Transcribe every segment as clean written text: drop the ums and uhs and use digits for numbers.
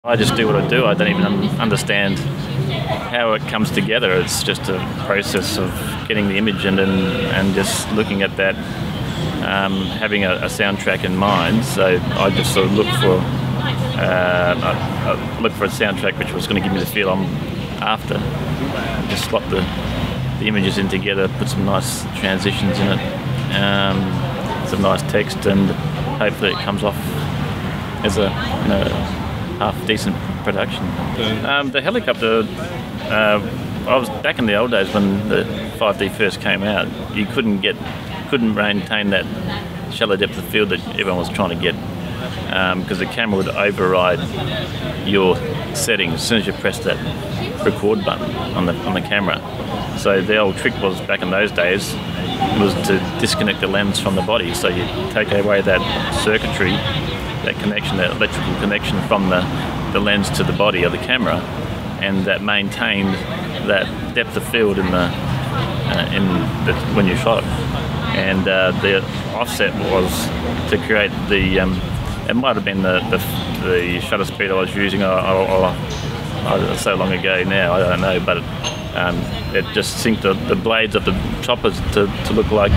I just do what I do. I don't even understand how it comes together. It's just a process of getting the image and just looking at that, having a soundtrack in mind. So I just sort of look for a soundtrack which was going to give me the feel I'm after. Just slot the images in together, put some nice transitions in it, some nice text, and hopefully it comes off as a half decent production. The helicopter, I was back in the old days when the 5D first came out. You couldn't maintain that shallow depth of field that everyone was trying to get, because the camera would override your settings as soon as you pressed that record button on the camera. So the old trick was, back in those days, was to disconnect the lens from the body. So you take away that circuitry, that connection, that electrical connection from the lens to the body of the camera, and that maintained that depth of field when you shot it. And the offset was to create the it might have been the shutter speed I was using. So long ago now, I don't know, but it just synced the blades of the choppers to look like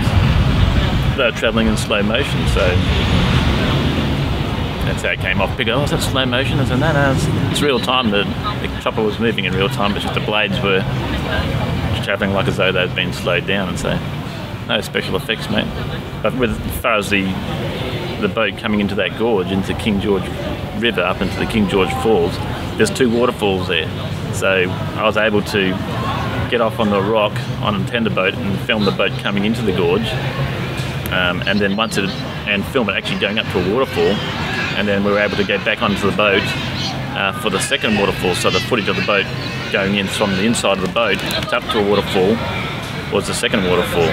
they're travelling in slow motion. So that's how it came off. People go, "Oh, is that slow motion?" I said, no, it's real time. The chopper was moving in real time, but just the blades were travelling like as though they'd been slowed down. And so, no special effects, mate. But as far as the boat coming into that gorge, into King George River, up into the King George Falls, there's two waterfalls there. So I was able to get off on the rock on a tender boat and film the boat coming into the gorge, and then film it actually going up to a waterfall. And then we were able to go back onto the boat for the second waterfall. So the footage of the boat going in from the inside of the boat up to a waterfall was the second waterfall.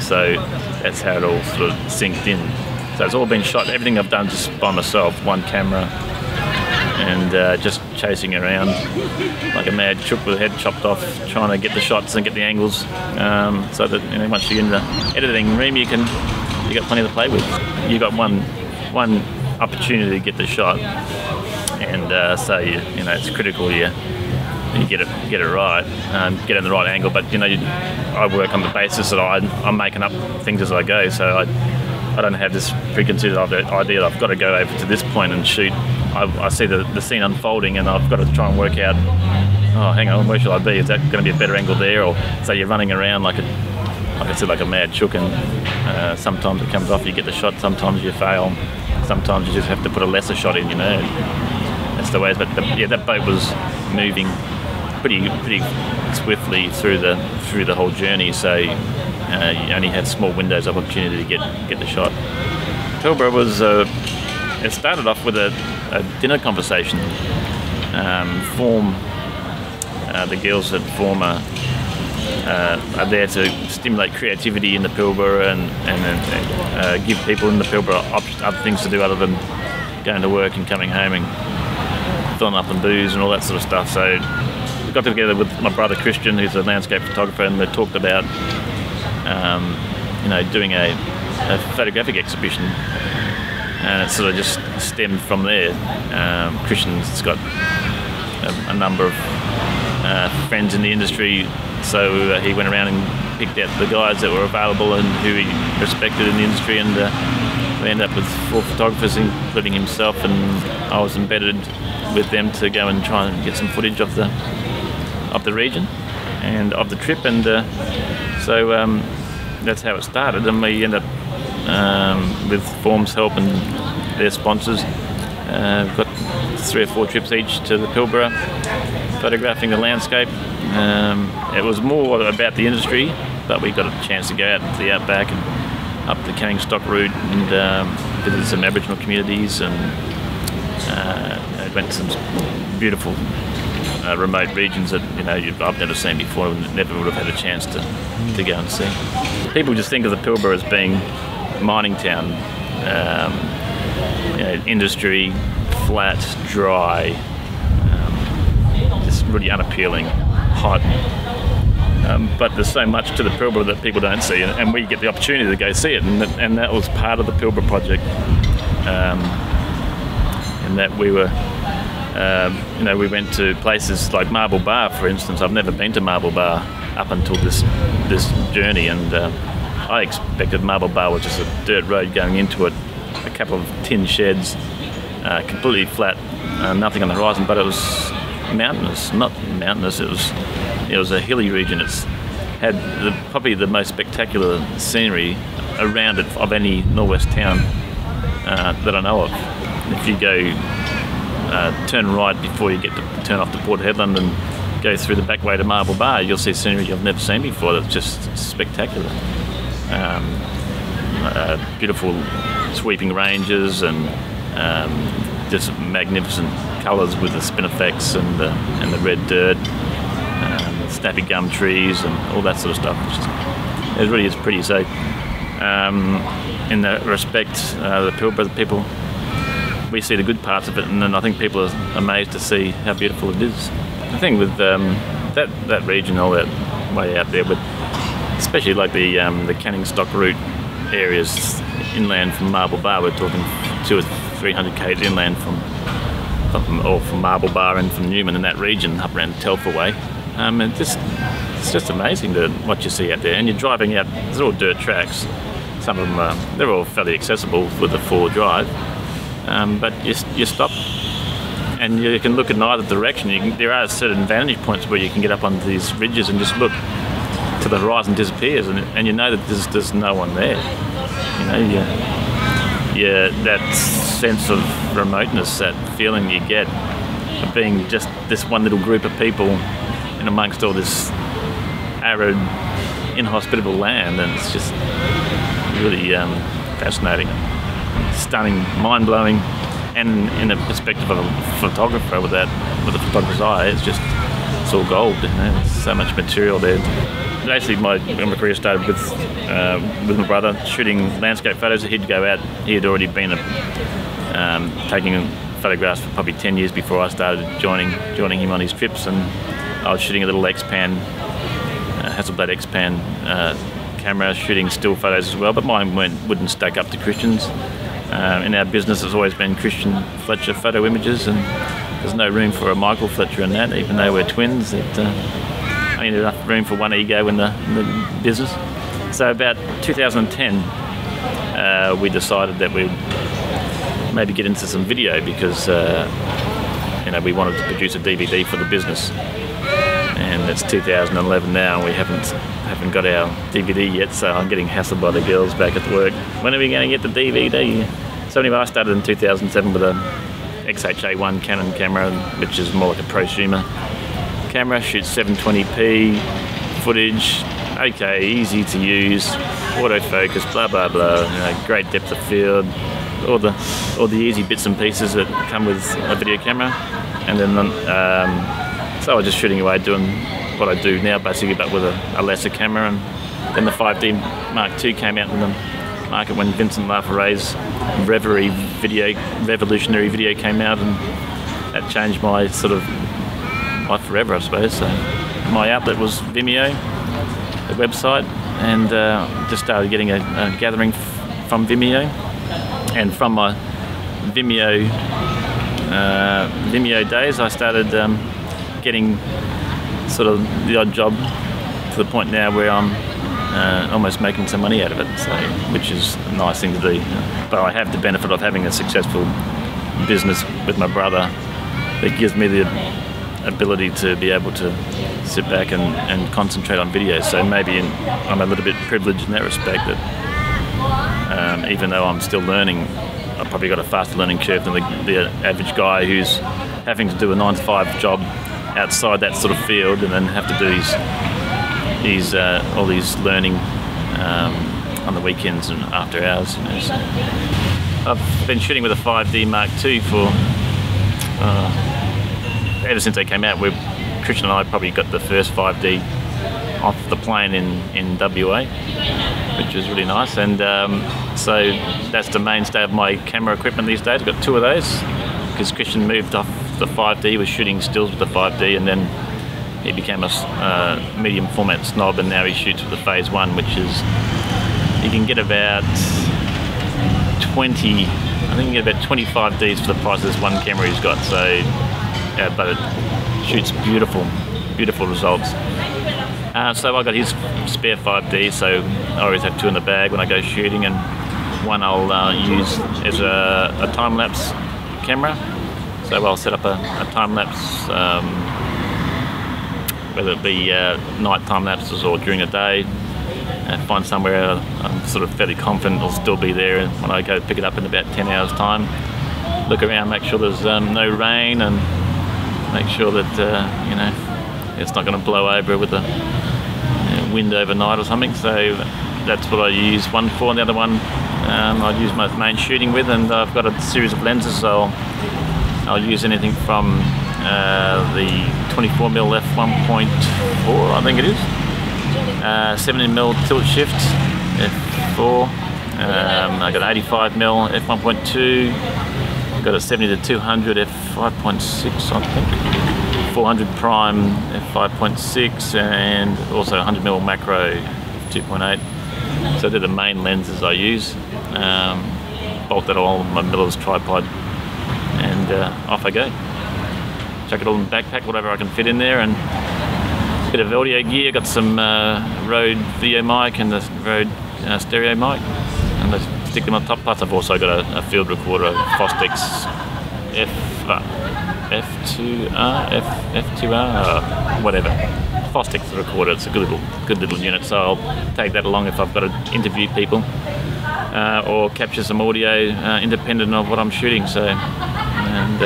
So that's how it all sort of synced in. So it's all been shot, everything I've done just by myself, one camera, and just chasing around like a mad chook with the head chopped off, trying to get the shots and get the angles, so that once you're in the editing room, you got plenty to play with. You got one opportunity to get the shot, and so it's critical you get it right, get in the right angle. But I work on the basis that I'm making up things as I go, so I don't have this preconceived idea that I've got to go over to this point and shoot. I see the scene unfolding, and I've got to try and work out, oh, hang on, where should I be? Is that going to be a better angle there? Or so you're running around like a mad chook, and sometimes it comes off, you get the shot, sometimes you fail, sometimes you just have to put a lesser shot in, That's the way. But that boat was moving pretty swiftly through the whole journey, so you only had small windows of opportunity to get the shot. Pilbara was it started off with a dinner conversation. The girls at Form are there to stimulate creativity in the Pilbara and give people in the Pilbara other things to do other than going to work and coming home and filling up on booze and all that sort of stuff. So we got together with my brother Christian, who's a landscape photographer, and we talked about doing a photographic exhibition, and it sort of just stemmed from there. Christian's got a number of friends in the industry, so he went around and picked out the guys that were available and who he respected in the industry, and we ended up with 4 photographers, including himself, and I was embedded with them to go and try and get some footage of the region and of the trip, and so that's how it started. And we ended up with Form's help and their sponsors, got 3 or 4 trips each to the Pilbara, photographing the landscape. It was more about the industry, but we got a chance to go out to the outback and up the Canning Stock route and visited some Aboriginal communities, and went to some beautiful remote regions that I've never seen before and never would have had a chance to go and see. People just think of the Pilbara as being mining town, industry, flat, dry, just really unappealing, hot. But there's so much to the Pilbara that people don't see, and we get the opportunity to go see it, and that was part of the Pilbara project. In that we were You know, we went to places like Marble Bar, for instance. I've never been to Marble Bar up until this journey, and I expected Marble Bar was just a dirt road going into it, a couple of tin sheds, completely flat, nothing on the horizon, but it was mountainous. Not mountainous, it was a hilly region. It's had probably the most spectacular scenery around it of any northwest town that I know of. If you go turn right before you get to turn off to Port Hedland and go through the back way to Marble Bar, you'll see scenery I've never seen before. That's just spectacular. Beautiful sweeping ranges and just magnificent colours with the spinifex and the red dirt, snappy gum trees and all that sort of stuff. It really is pretty. So in that respect, the Pilbara people, we see the good parts of it, and then I think people are amazed to see how beautiful it is. The thing with that region, all that way out there, but especially like the Canning Stock route areas inland from Marble Bar, we're talking 200 or 300 k's inland from Marble Bar and from Newman in that region up around Telfer way. It's just amazing what you see out there, and you're driving out. There's all dirt tracks. Some of them they're all fairly accessible with a 4-wheel drive. But you stop and you can look in either direction. There are certain vantage points where you can get up on these ridges and just look to the horizon disappears, and you know that there's no one there. You know, that sense of remoteness, that feeling you get of being just this one little group of people in amongst all this arid, inhospitable land, and it's just really fascinating. Stunning, mind-blowing, and in a perspective of a photographer with a photographer's eye, it's all gold. You know? There's so much material there. Basically, my career started with my brother shooting landscape photos. He'd go out. He had already been taking photographs for probably 10 years before I started joining him on his trips, and I was shooting a little X-Pan, Hasselblad X-Pan camera, shooting still photos as well, but mine wouldn't stack up to Christian's. In our business, it's always been Micheal Fletcher photo images, and there's no room for a Micheal Fletcher in that, even though we're twins. I ended enough room for one ego in the business. So about 2010, we decided that we'd maybe get into some video because we wanted to produce a DVD for the business. And it's 2011 now, and we haven't got our DVD yet, so I'm getting hassled by the girls back at work. When are we going to get the DVD? So anyway, I started in 2007 with a XHA1 Canon camera, which is more like a prosumer camera. Shoots 720p footage, okay, easy to use, autofocus, blah blah blah. You know, great depth of field, all the easy bits and pieces that come with a video camera. And then so I was just shooting away, doing what I do now basically, but with a lesser camera. And then the 5D Mark II came out in the market when Vincent Laforet's revolutionary video came out, and that changed my sort of life forever, I suppose. So my outlet was Vimeo, the website, and just started getting a gathering from Vimeo, and from my Vimeo days, I started getting sort of the odd job to the point now where I'm almost making some money out of it, so, which is a nice thing to do. But I have the benefit of having a successful business with my brother that gives me the ability to be able to sit back and concentrate on video. So maybe I'm a little bit privileged in that respect, that even though I'm still learning, I've probably got a faster learning curve than the average guy who's having to do a 9-to-5 job outside that sort of field, and then have to do all these learning on the weekends and after hours. You know, so I've been shooting with a 5D Mark II for ever since they came out. Christian and I probably got the first 5D off the plane in WA, which was really nice. And so that's the mainstay of my camera equipment these days. I've got 2 of those because Christian moved off the 5D, was shooting stills with the 5D, and then he became a medium format snob, and now he shoots with the Phase 1, which is, you can get about 20, I think you can get about 25 Ds for the price of this one camera he's got. So but it shoots beautiful results. So I got his spare 5D, so I always have 2 in the bag when I go shooting, and one I'll use as a time-lapse camera. So I'll set up a time-lapse, whether it be night time-lapses or during the day, and find somewhere I'm sort of fairly confident it'll still be there when I go pick it up in about 10 hours time. Look around, make sure there's no rain, and make sure that you know, it's not going to blow over with the wind overnight or something. So that's what I use one for, and the other one I use my main shooting with, and I've got a series of lenses, so I'll use anything from the 24mm f1.4, I think it is, 70mm tilt shift f4, I got an 85mm f1.2, I've got a 70-200 f5.6, I think, 400 prime f5.6, and also 100mm macro f2.8. So they're the main lenses I use. Bolt that all on my mirrorless tripod, and off I go. Chuck it all in the backpack, whatever I can fit in there, and a bit of audio gear. Got some Rode video mic and the Rode stereo mic, and I stick them on top. Plus I've also got a field recorder, Fostex F2R, whatever. Fostex recorder. It's a good little unit, so I'll take that along if I've got to interview people or capture some audio independent of what I'm shooting. So, and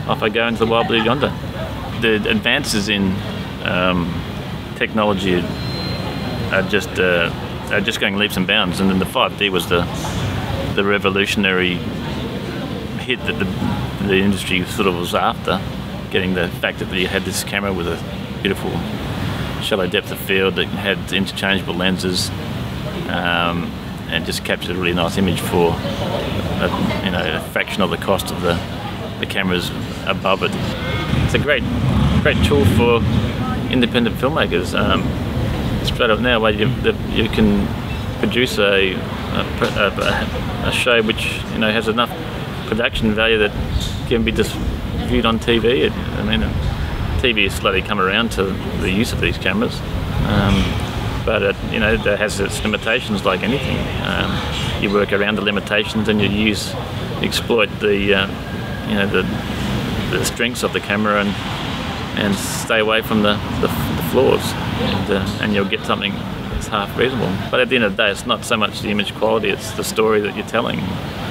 off I go into the wild blue yonder. The advances in technology are just going leaps and bounds, and then the 5D was the revolutionary hit that the industry sort of was after, getting the fact that you had this camera with a beautiful shallow depth of field that had interchangeable lenses, and just captured a really nice image for a fraction of the cost of the cameras above it. It's a great tool for independent filmmakers. Straight up now, you can produce a show which has enough production value that can be just viewed on TV. I mean, TV has slowly come around to the use of these cameras, but it has its limitations like anything. You work around the limitations and you exploit the strengths of the camera and stay away from the flaws, and you'll get something that's half reasonable. But at the end of the day, it's not so much the image quality, it's the story that you're telling.